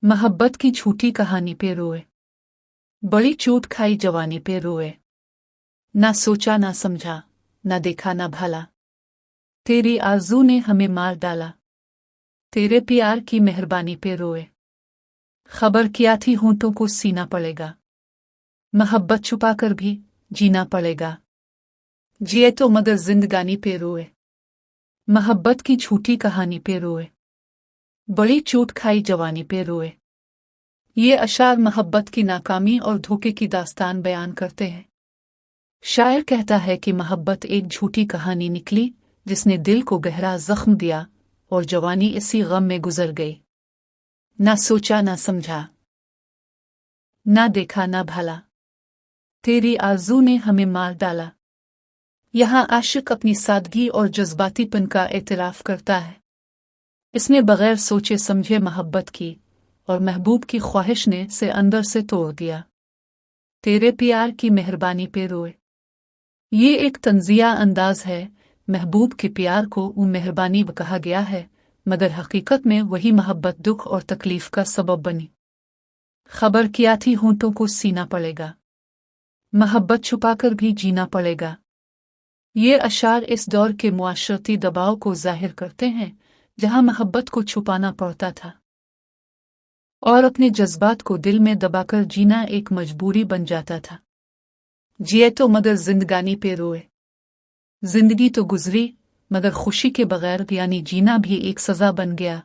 मोहब्बत की झूठी कहानी पे रोए, बड़ी चोट खाई जवानी पे रोए। ना सोचा ना समझा, ना देखा ना भाला, तेरी आरज़ू ने हमें मार डाला। तेरे प्यार की मेहरबानी पे रोए, खबर क्या थी होंठों को सीना पड़ेगा। मोहब्बत छुपाकर भी जीना पड़ेगा। जिए तो मगर जिंदगानी पे रोए, मोहब्बत की झूठी कहानी पे रोए, बड़ी चोट खाई जवानी पे रोए। ये अशार मोहब्बत की नाकामी और धोखे की दास्तान बयान करते हैं। शायर कहता है कि मोहब्बत एक झूठी कहानी निकली जिसने दिल को गहरा जख्म दिया और जवानी इसी गम में गुजर गई। ना सोचा ना समझा, ना देखा ना भाला, तेरी आरज़ू ने हमें मार डाला। यहाँ आशिक अपनी सादगी और जज्बातीपन का एतराफ़ करता है। इसने बगैर सोचे समझे मोहब्बत की और महबूब की ख्वाहिश ने से अंदर से तोड़ दिया। तेरे प्यार की मेहरबानी पे रोए। ये एक तंजिया अंदाज है। महबूब के प्यार को मेहरबानी कहा गया है, मगर हकीकत में वही मोहब्बत दुख और तकलीफ का सबब बनी। खबर क्या थी होंठों को सीना पड़ेगा, मोहब्बत छुपाकर भी जीना पड़ेगा। ये अशार इस दौर के मुआशरती दबाव को जाहिर करते हैं जहां मोहब्बत को छुपाना पड़ता था और अपने जज्बात को दिल में दबाकर जीना एक मजबूरी बन जाता था। जिए तो मगर जिंदगानी पे रोए। जिंदगी तो गुजरी मगर खुशी के बगैर यानी जीना भी एक सजा बन गया।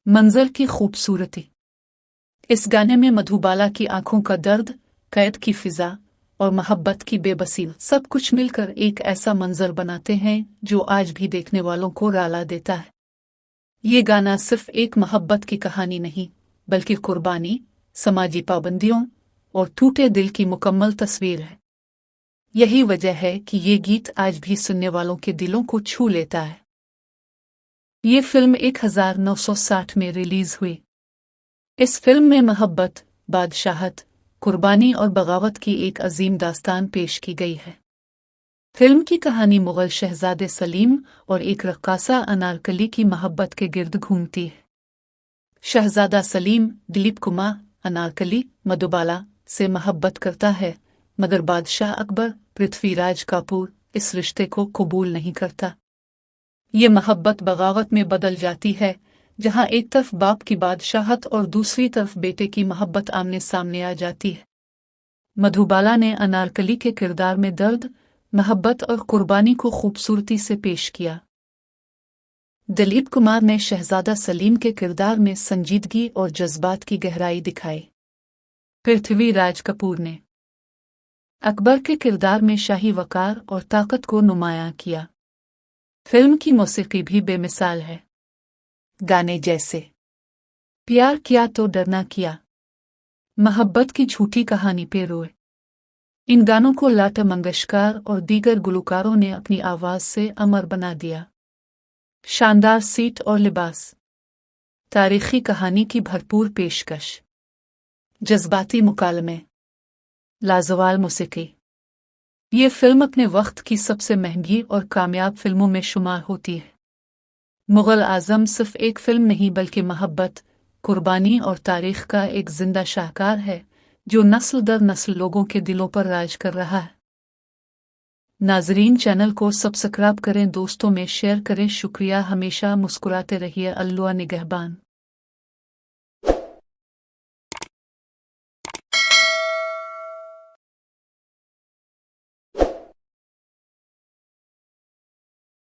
मंजर की खूबसूरती। इस गाने में मधुबाला की आंखों का दर्द, कैद की फिजा और मोहब्बत की बेबसी सब कुछ मिलकर एक ऐसा मंजर बनाते हैं जो आज भी देखने वालों को राला देता है। ये गाना सिर्फ एक मोहब्बत की कहानी नहीं बल्कि कुर्बानी, समाजी पाबंदियों और टूटे दिल की मुकम्मल तस्वीर है। यही वजह है कि ये गीत आज भी सुनने वालों के दिलों को छू लेता है। ये फिल्म 1960 में रिलीज हुई। इस फिल्म में मोहब्बत, बादशाहत, कुर्बानी और बगावत की एक अजीम दास्तान पेश की गई है। फिल्म की कहानी मुगल शहजादे सलीम और एक रक्कासा अनारकली की मोहब्बत के गिर्द घूमती है। शहजादा सलीम दिलीप कुमार अनारकली मधुबाला से मोहब्बत करता है, मगर बादशाह अकबर पृथ्वीराज कपूर इस रिश्ते को कबूल नहीं करता। ये मोहब्बत बगावत में बदल जाती है, जहां एक तरफ बाप की बादशाहत और दूसरी तरफ बेटे की मोहब्बत आमने सामने आ जाती है। मधुबाला ने अनारकली के किरदार में दर्द, मोहब्बत और कुर्बानी को खूबसूरती से पेश किया। दिलीप कुमार ने शहजादा सलीम के किरदार में संजीदगी और जज्बात की गहराई दिखाई। पृथ्वीराज कपूर ने अकबर के किरदार में शाही वकार और ताकत को नुमायां किया। फिल्म की मौसीकी भी बेमिसाल है। गाने जैसे प्यार किया तो डरना किया, मोहब्बत की झूठी कहानी पे रोए। इन गानों को लता मंगेशकर और दीगर गुलकारों ने अपनी आवाज से अमर बना दिया। शानदार सीट और लिबास, तारीखी कहानी की भरपूर पेशकश, जज्बाती मुकालमे, लाजवाब मौसीकी। ये फिल्म अपने वक्त की सबसे महंगी और कामयाब फिल्मों में शुमार होती है। मुगल आजम सिर्फ एक फिल्म नहीं बल्कि मोहब्बत, कुर्बानी और तारीख का एक जिंदा शाहकार है जो नस्ल दर नस्ल लोगों के दिलों पर राज कर रहा है। नाजरीन, चैनल को सब्सक्राइब करें, दोस्तों में शेयर करें। शुक्रिया। हमेशा मुस्कुराते रहिए। अल्लाह निगहबान।